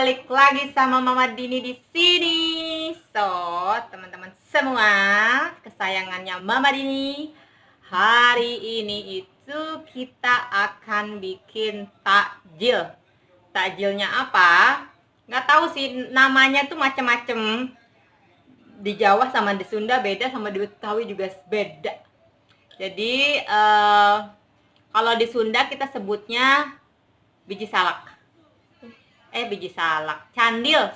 balik lagi sama Mama Dini di sini. So, teman-teman semua, kesayangannya Mama Dini. Hari ini itu kita akan bikin takjil. Takjilnya apa? Nggak tahu sih, namanya tuh macem-macem. Di Jawa sama di Sunda beda, sama di Betawi juga beda. Jadi, kalau di Sunda kita sebutnya biji salak. Candil.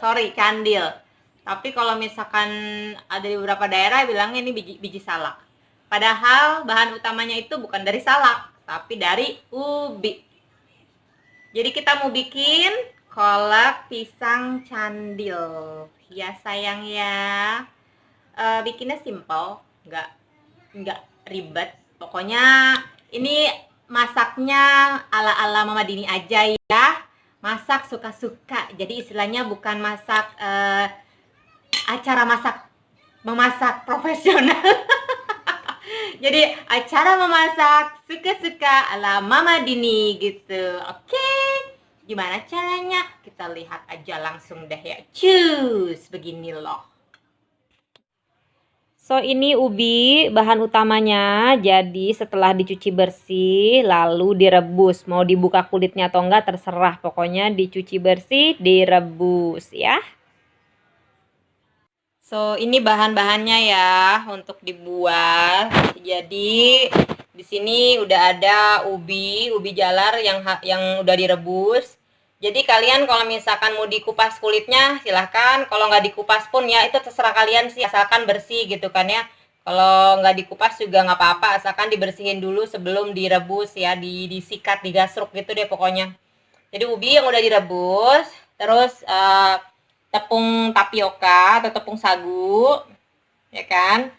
Tapi kalau misalkan ada di beberapa daerah bilangnya ini biji salak. Padahal bahan utamanya itu bukan dari salak, tapi dari ubi. Jadi kita mau bikin kolak pisang candil. Ya sayang ya. Bikinnya simple, nggak ribet. Pokoknya ini masaknya ala-ala Mama Dini aja ya. Masak suka-suka. Jadi istilahnya bukan masak acara memasak profesional. Jadi acara memasak suka-suka ala Mama Dini gitu. Oke. Gimana caranya? Kita lihat aja langsung deh ya. Cus, begini loh. So ini ubi bahan utamanya, jadi setelah dicuci bersih lalu direbus. Mau dibuka kulitnya atau enggak terserah, pokoknya dicuci bersih, direbus ya. So ini bahan-bahannya ya untuk dibuat. Jadi di sini udah ada ubi jalar yang udah direbus. Jadi kalian kalau misalkan mau dikupas kulitnya silahkan, kalau nggak dikupas pun ya itu terserah kalian sih, asalkan bersih gitu kan ya. Kalau nggak dikupas juga nggak apa-apa, asalkan dibersihin dulu sebelum direbus ya, disikat, digasruk gitu deh pokoknya. Jadi ubi yang udah direbus, terus tepung tapioka atau tepung sagu, ya kan.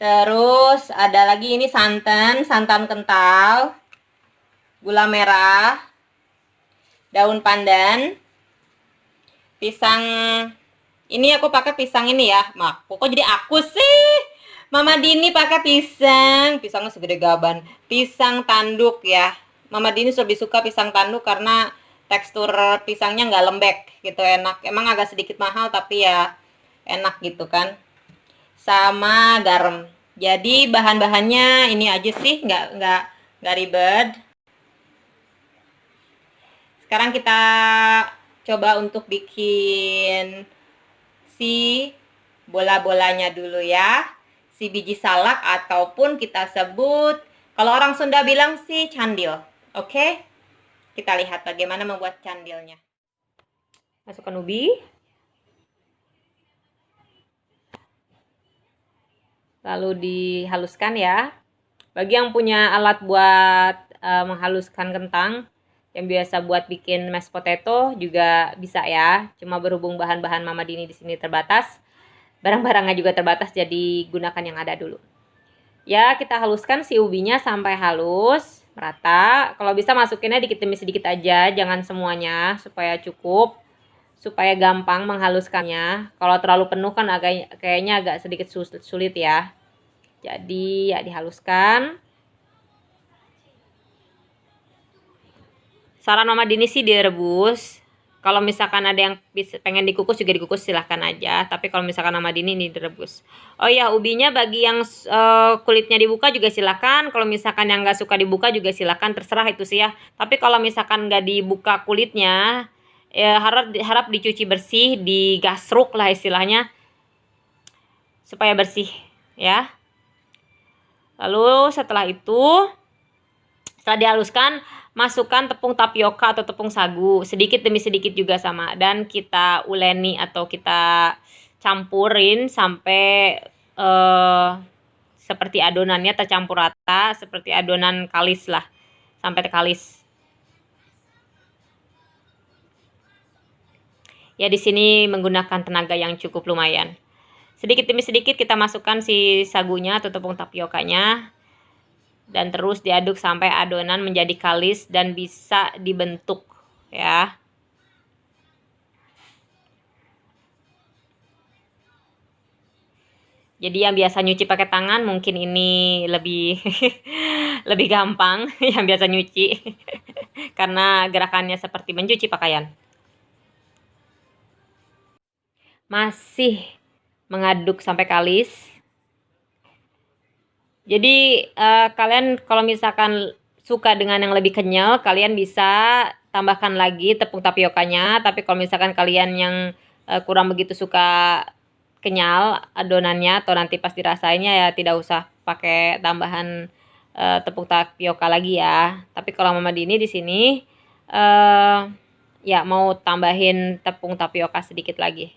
Terus ada lagi ini santan kental, gula merah, daun pandan, pisang. Ini aku pakai pisang ini ya, kok jadi aku sih. Mama Dini pakai pisangnya segede gaban, pisang tanduk ya. Mama Dini lebih suka pisang tanduk karena tekstur pisangnya nggak lembek gitu, enak. Emang agak sedikit mahal tapi ya enak gitu kan. Sama garam. Jadi bahan-bahannya ini aja sih, nggak ribet. Sekarang kita coba untuk bikin si bola-bolanya dulu ya. Si biji salak ataupun kita sebut, kalau orang Sunda bilang si candil. Oke? Kita lihat bagaimana membuat candilnya. Masukkan ubi. Lalu dihaluskan ya. Bagi yang punya alat buat menghaluskan kentang, yang biasa buat bikin mashed potato juga bisa ya. Cuma berhubung bahan-bahan Mama Dini di sini terbatas, barang-barangnya juga terbatas, jadi gunakan yang ada dulu. Ya, kita haluskan si ubinya sampai halus, merata. Kalau bisa masukinnya dikit demi sedikit aja, jangan semuanya, supaya cukup, supaya gampang menghaluskannya. Kalau terlalu penuh kan kayaknya agak sedikit sulit ya. Jadi ya dihaluskan. Saran Mama Dini sih direbus. Kalau misalkan ada yang pengen dikukus juga dikukus, silahkan aja. Tapi kalau misalkan Mama Dini ini direbus. Oh ya, ubinya bagi yang kulitnya dibuka juga silahkan. Kalau misalkan yang nggak suka dibuka juga silahkan, terserah itu sih ya. Tapi kalau misalkan nggak dibuka kulitnya, ya harap dicuci bersih, digasruk lah istilahnya, supaya bersih ya. Lalu setelah itu, setelah dihaluskan, masukkan tepung tapioka atau tepung sagu, sedikit demi sedikit juga sama, dan kita uleni atau kita campurin sampai seperti adonannya tercampur rata, seperti adonan kalis lah, sampai terkalis. Ya di sini menggunakan tenaga yang cukup lumayan. Sedikit demi sedikit kita masukkan si sagunya atau tepung tapiokanya, dan terus diaduk sampai adonan menjadi kalis dan bisa dibentuk ya. Jadi yang biasa nyuci pakai tangan mungkin ini lebih lebih gampang yang biasa nyuci. Karena gerakannya seperti mencuci pakaian. masih mengaduk sampai kalis. Jadi kalian kalau misalkan suka dengan yang lebih kenyal, kalian bisa tambahkan lagi tepung tapiokanya. Tapi kalau misalkan kalian yang kurang begitu suka kenyal adonannya atau nanti pas dirasainnya, ya tidak usah pakai tambahan tepung tapioka lagi ya. Tapi kalau Mama Dini di sini ya mau tambahin tepung tapioka sedikit lagi.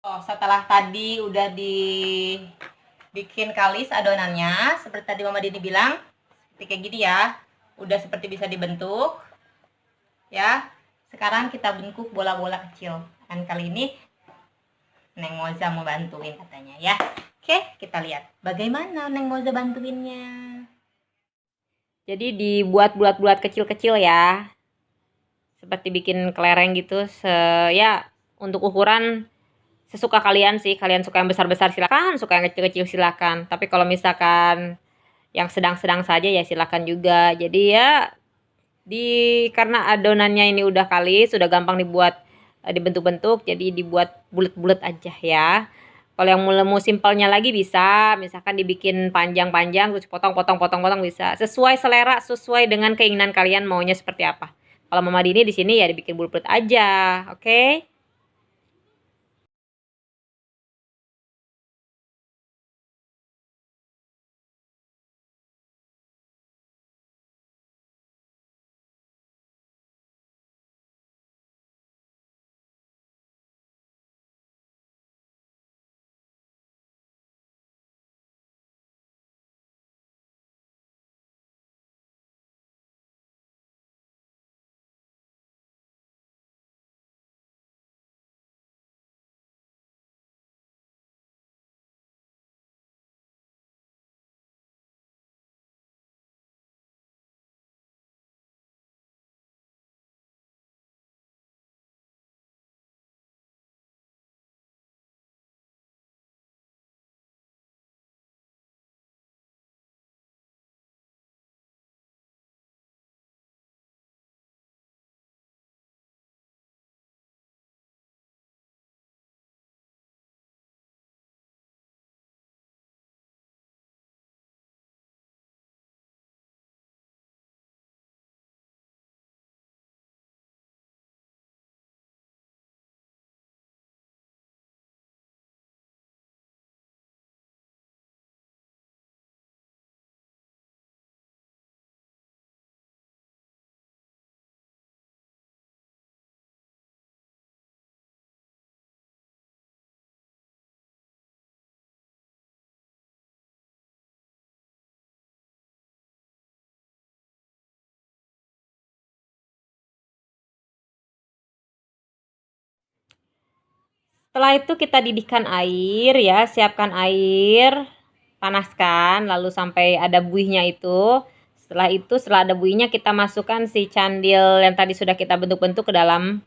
Oh, setelah tadi udah dibikin kalis adonannya, seperti tadi Mama Dini bilang, seperti kayak gini ya, udah seperti bisa dibentuk, ya. Sekarang kita bentuk bola-bola kecil. Dan kali ini Neng Moza mau bantuin katanya ya. Oke, kita lihat bagaimana Neng Moza bantuinnya. Jadi dibuat bulat-bulat kecil-kecil ya, seperti bikin kelereng gitu. Ya untuk ukuran sesuka kalian sih, kalian suka yang besar-besar silakan, suka yang kecil-kecil silakan. Tapi kalau misalkan yang sedang-sedang saja ya silakan juga. Jadi ya karena adonannya ini udah kalis, sudah gampang dibuat dibentuk-bentuk, jadi dibuat bulat-bulat aja ya. Kalau yang mau simpelnya lagi bisa, misalkan dibikin panjang-panjang terus potong-potong bisa. Sesuai selera, sesuai dengan keinginan kalian maunya seperti apa. Kalau Mama Dini di sini ya dibikin bulat-bulat aja, oke? Okay? Setelah itu kita didihkan air ya, siapkan air, panaskan, lalu sampai ada buihnya itu. Setelah ada buihnya kita masukkan si candil yang tadi sudah kita bentuk-bentuk ke dalam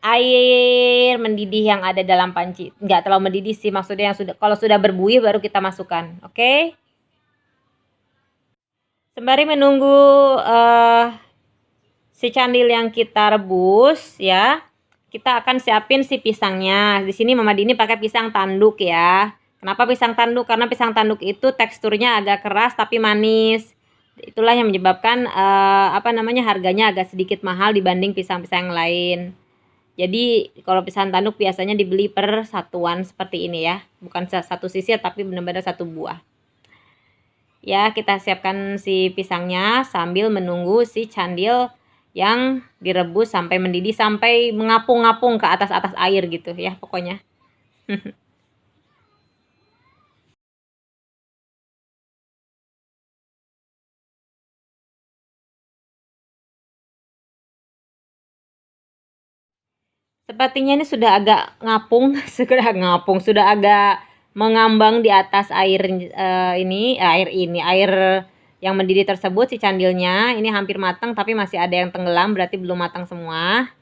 air mendidih yang ada dalam panci. Enggak terlalu mendidih sih, maksudnya yang kalau sudah berbuih baru kita masukkan, oke? Sembari menunggu si candil yang kita rebus ya, kita akan siapin si pisangnya. Di sini Mama Dini pakai pisang tanduk ya. Kenapa pisang tanduk? Karena pisang tanduk itu teksturnya agak keras tapi manis. Itulah yang menyebabkan harganya agak sedikit mahal dibanding pisang-pisang yang lain. Jadi kalau pisang tanduk biasanya dibeli per satuan seperti ini ya. Bukan satu sisi tapi benar-benar satu buah. Ya, kita siapkan si pisangnya sambil menunggu si candil yang direbus sampai mendidih, sampai mengapung-ngapung ke atas-atas air gitu ya pokoknya. Sepertinya ini sudah agak ngapung, sudah agak mengambang di atas air air yang mendidih tersebut si candilnya. Ini hampir matang tapi masih ada yang tenggelam, berarti belum matang semua.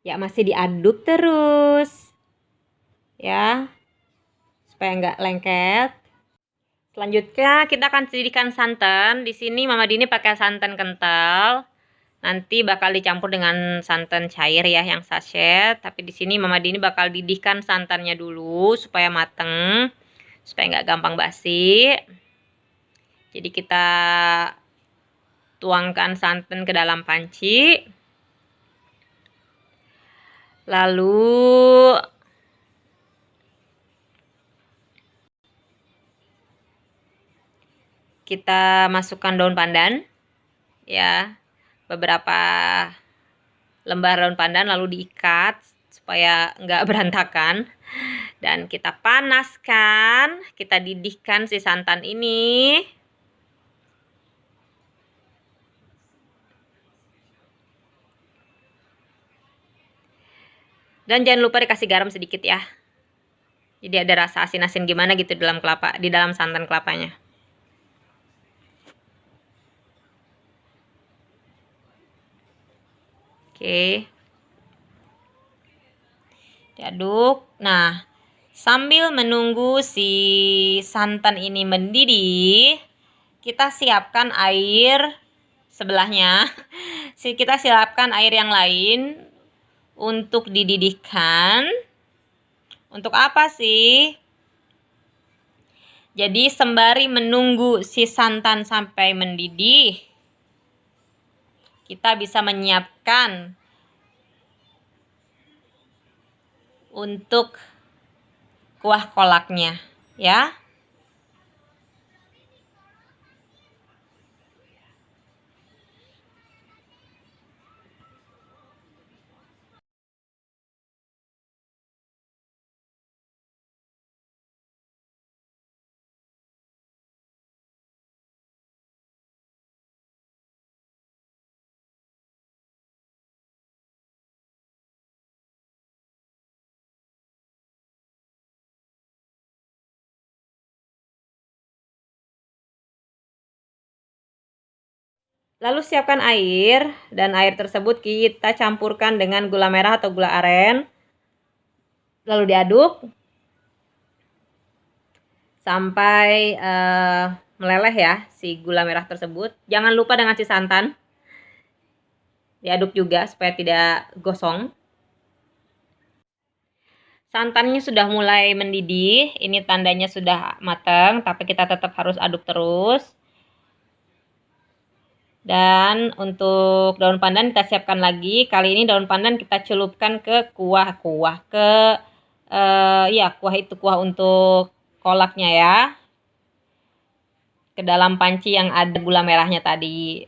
Ya, masih diaduk terus. Ya, supaya nggak lengket. Selanjutnya kita akan sisihkan santan. Di sini Mama Dini pakai santan kental. Nanti bakal dicampur dengan santan cair ya yang sachet. Tapi di sini Mama Dini bakal didihkan santannya dulu supaya mateng, supaya nggak gampang basi. Jadi kita tuangkan santan ke dalam panci. Lalu kita masukkan daun pandan ya, beberapa lembar daun pandan, lalu diikat supaya nggak berantakan. Dan kita panaskan, kita didihkan si santan ini. Dan jangan lupa dikasih garam sedikit ya. Jadi ada rasa asin-asin gimana gitu di dalam santan kelapanya. Oke. Diaduk. Nah, sambil menunggu si santan ini mendidih, kita siapkan air sebelahnya. Kita siapkan air yang lain untuk dididihkan. Untuk apa sih? Jadi sembari menunggu si santan sampai mendidih, kita bisa menyiapkan untuk kuah kolaknya ya. Lalu siapkan air, dan air tersebut kita campurkan dengan gula merah atau gula aren. Lalu diaduk sampai meleleh ya si gula merah tersebut. Jangan lupa dengan si santan. Diaduk juga supaya tidak gosong. Santannya sudah mulai mendidih, ini tandanya sudah matang, tapi kita tetap harus aduk terus. Dan untuk daun pandan kita siapkan lagi. Kali ini daun pandan kita celupkan ke kuah untuk kolaknya ya. Ke dalam panci yang ada gula merahnya tadi.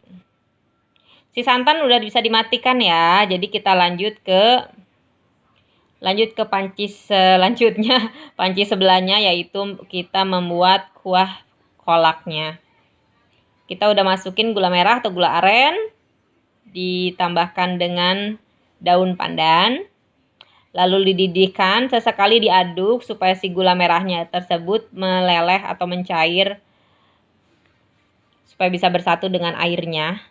Si santan udah bisa dimatikan ya. Jadi kita lanjut ke panci selanjutnya, panci sebelahnya, yaitu kita membuat kuah kolaknya. Kita udah masukin gula merah atau gula aren, ditambahkan dengan daun pandan, lalu dididihkan, sesekali diaduk supaya si gula merahnya tersebut meleleh atau mencair, supaya bisa bersatu dengan airnya.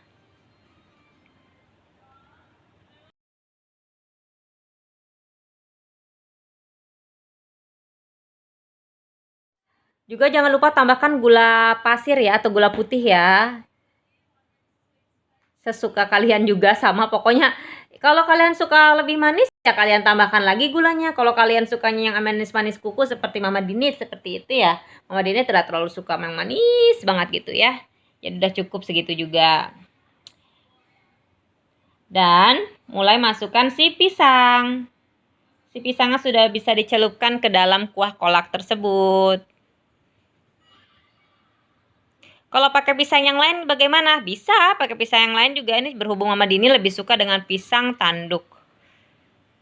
Juga jangan lupa tambahkan gula pasir ya, atau gula putih ya. Sesuka kalian juga, sama pokoknya. Kalau kalian suka lebih manis ya kalian tambahkan lagi gulanya. Kalau kalian sukanya yang manis-manis kuku seperti Mama Dini, seperti itu ya. Mama Dini tidak terlalu suka yang manis banget gitu ya. Jadi udah cukup segitu juga. Dan mulai masukkan si pisang. Si pisangnya sudah bisa dicelupkan ke dalam kuah kolak tersebut. Kalau pakai pisang yang lain bagaimana? Bisa pakai pisang yang lain juga. Ini berhubung Mama Dini lebih suka dengan pisang tanduk.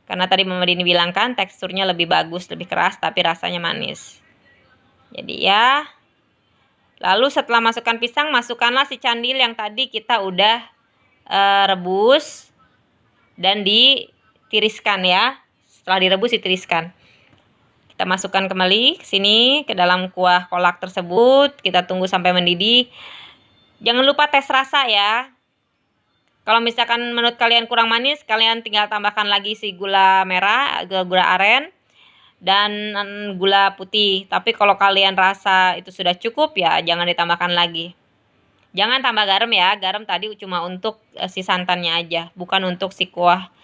Karena tadi Mama Dini bilang kan teksturnya lebih bagus, lebih keras tapi rasanya manis. Jadi ya. Lalu setelah masukkan pisang, masukkanlah si candil yang tadi kita udah rebus dan ditiriskan ya. Setelah direbus ditiriskan. Kita masukkan kembali ke sini ke dalam kuah kolak tersebut. Kita tunggu sampai mendidih. Jangan lupa tes rasa ya. Kalau misalkan menurut kalian kurang manis, kalian tinggal tambahkan lagi si gula merah, gula aren dan gula putih. Tapi kalau kalian rasa itu sudah cukup ya jangan ditambahkan lagi. Jangan tambah garam ya. Garam tadi cuma untuk si santannya aja, bukan untuk si kuah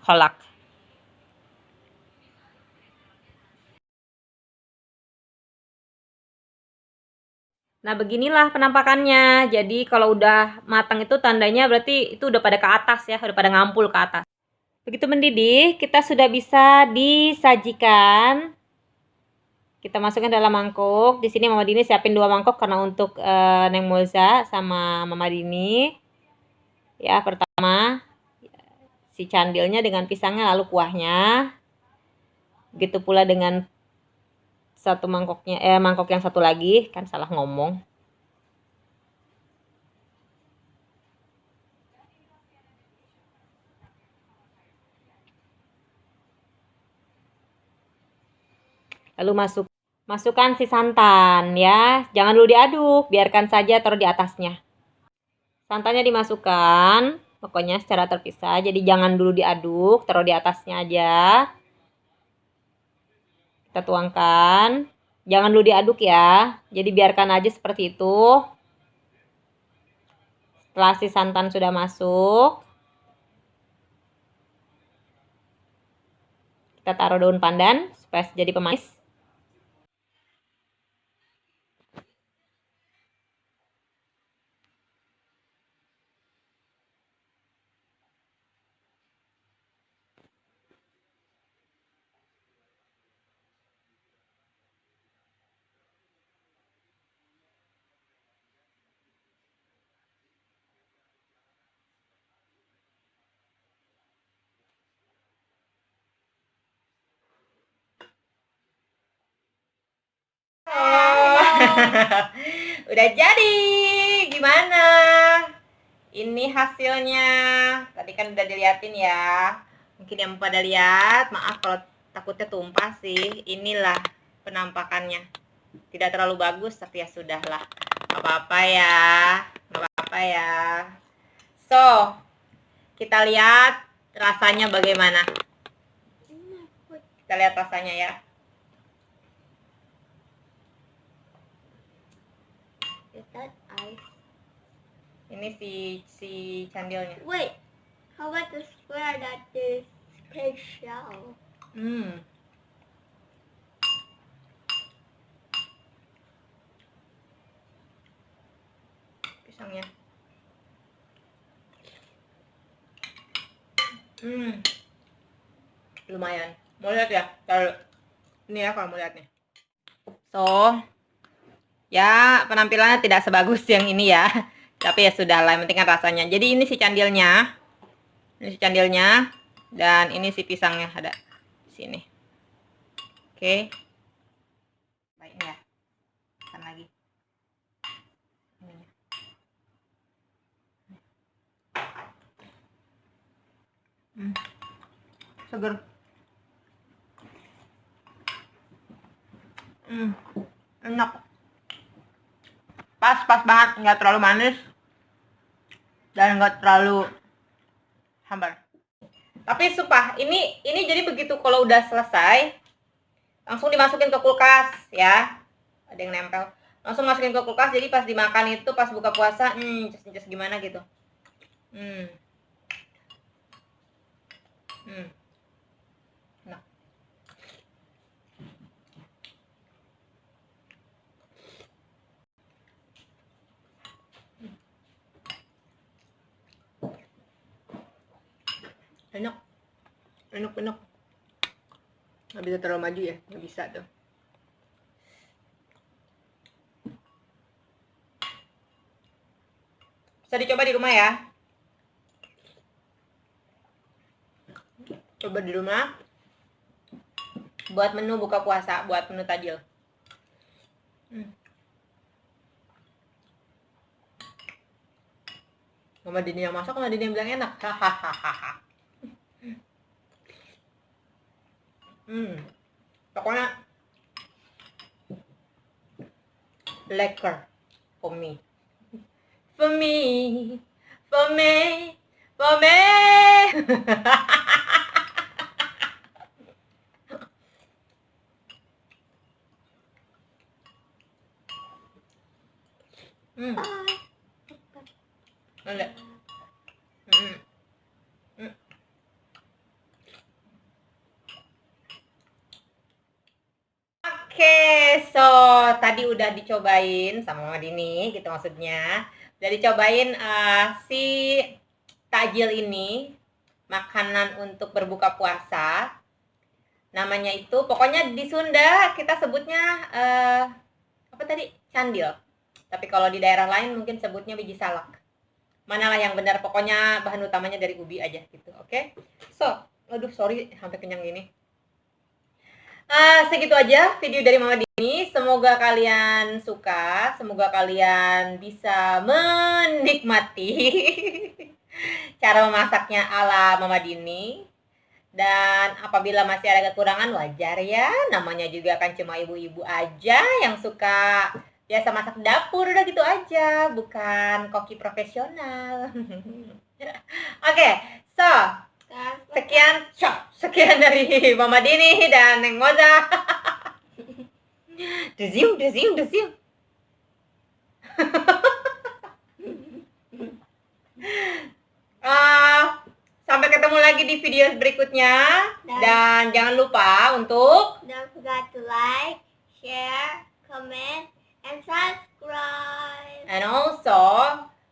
kolak. Nah, beginilah penampakannya. Jadi kalau udah matang itu tandanya berarti itu udah pada ke atas ya, udah pada ngampul ke atas. Begitu mendidih, kita sudah bisa disajikan. Kita masukkan dalam mangkuk. Di sini Mama Dini siapin 2 mangkok karena untuk Neng Moza sama Mama Dini. Ya, pertama si candilnya dengan pisangnya lalu kuahnya. Begitu pula dengan satu mangkoknya mangkok yang satu lagi, kan salah ngomong. Lalu masukkan si santan ya. Jangan dulu diaduk, biarkan saja taruh di atasnya. Santannya dimasukkan, pokoknya secara terpisah. Jadi jangan dulu diaduk, taruh di atasnya aja. Kita tuangkan. Jangan dulu diaduk ya. Jadi biarkan aja seperti itu. Setelah si santan sudah masuk, kita taruh daun pandan supaya jadi pemanis. Udah jadi. Gimana? Ini hasilnya. Tadi kan udah diliatin ya. Mungkin yang pada lihat, maaf kalau takutnya tumpah sih. Inilah penampakannya. Tidak terlalu bagus tapi ya sudahlah. Gak apa-apa ya. Gak apa-apa ya. So, kita lihat rasanya bagaimana. Kita lihat rasanya ya. Is that ice? Ini si candilnya. Wait, how about the square that is special? Pisangnya. Lumayan. Mau lihat ya? Taruh. Ini ya kalau mau lihatnya. So, ya penampilannya tidak sebagus yang ini ya. Tapi ya sudah lah, yang penting kan rasanya. Jadi ini si candilnya. Ini si candilnya. Dan ini si pisangnya ada di sini. Oke. Baik ya. Tekan lagi. Seger. Enak. Pas banget, nggak terlalu manis dan nggak terlalu hambar. Tapi sumpah, ini jadi begitu kalau udah selesai langsung dimasukin ke kulkas ya. Ada yang nempel. Langsung masukin ke kulkas, jadi pas dimakan itu pas buka puasa, nyes gimana gitu. Enak. Enak. Nggak bisa terlalu maju ya, nggak bisa tuh. Bisa dicoba di rumah ya. Coba di rumah. Buat menu buka puasa, buat menu tajil. Mama Dini yang masak, Mama Dini yang bilang enak. Hahaha. Pokoknya lekker for me. For me. For me. For me. Enggak. Oke, so tadi udah dicobain sama Mama Dini, gitu maksudnya. Udah dicobain si takjil ini, makanan untuk berbuka puasa. Namanya itu, pokoknya di Sunda kita sebutnya apa tadi? Candil. Tapi kalau di daerah lain mungkin sebutnya biji salak. Manalah yang benar, pokoknya bahan utamanya dari ubi aja gitu, oke? So, aduh sorry sampai kenyang gini. Segitu aja video dari Mama Dini. Semoga kalian suka, semoga kalian bisa menikmati cara memasaknya ala Mama Dini. Dan apabila masih ada kekurangan wajar ya, namanya juga kan cuma ibu-ibu aja yang suka biasa masak dapur, udah gitu aja, bukan koki profesional. Oke, so sekian dari Mama Dini dan Neng Moza. Desium. Sampai ketemu lagi di video berikutnya. Dan jangan lupa untuk don't forget to like, share, comment, and subscribe. And also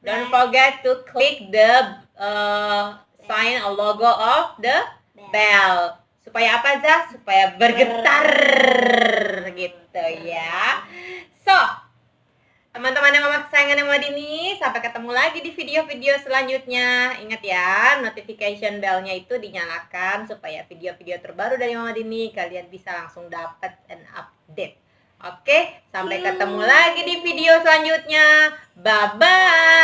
don't forget to click the sign or logo of the bell. Supaya apa, Zah? Supaya bergetar gitu ya. So, teman-teman yang mama kesayangan Mama Dini, sampai ketemu lagi di video-video selanjutnya. Ingat ya, notification bell-nya itu dinyalakan supaya video-video terbaru dari Mama Dini kalian bisa langsung dapat an update. Oke, sampai ketemu lagi di video selanjutnya. Bye-bye.